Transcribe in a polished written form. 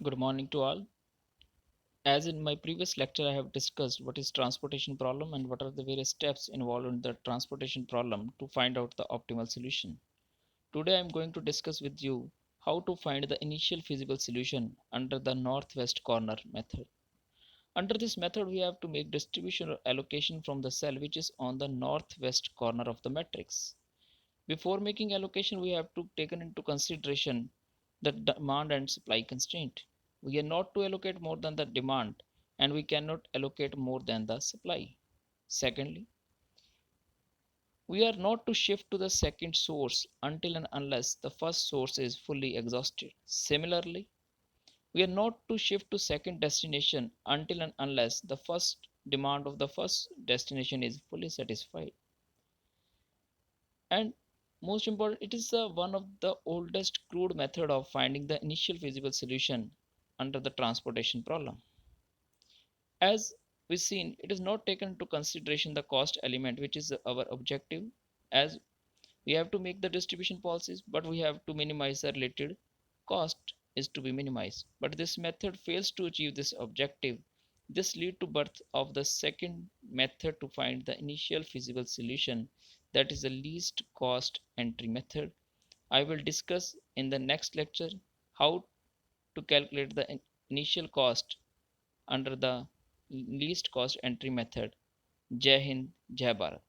Good morning to all. As in my previous lecture, I have discussed what is transportation problem and what are the various steps involved in the transportation problem to find out the optimal solution. Today I am going to discuss with you how to find the initial feasible solution under the northwest corner method. Under this method, we have to make distribution or allocation from the cell which is on the northwest corner of the matrix. Before making allocation, we have to take into consideration the demand and supply constraint. We are not to allocate more than the demand and we cannot allocate more than the supply. Secondly, we are not to shift to the second source until and unless the first source is fully exhausted. Similarly, we are not to shift to second destination until and unless the first demand of the first destination is fully satisfied. And most important, it is one of the oldest crude method of finding the initial feasible solution under the transportation problem. As we seen, it is not taken into consideration the cost element, which is our objective, as we have to make the distribution policies, but we have to minimize the related cost is to be minimized. But this method fails to achieve this objective. This lead to birth of the second method to find the initial feasible solution, that is the least cost entry method. I will discuss in the next lecture how to calculate the initial cost under the least cost entry method. Jai Hind, Jai Bharat.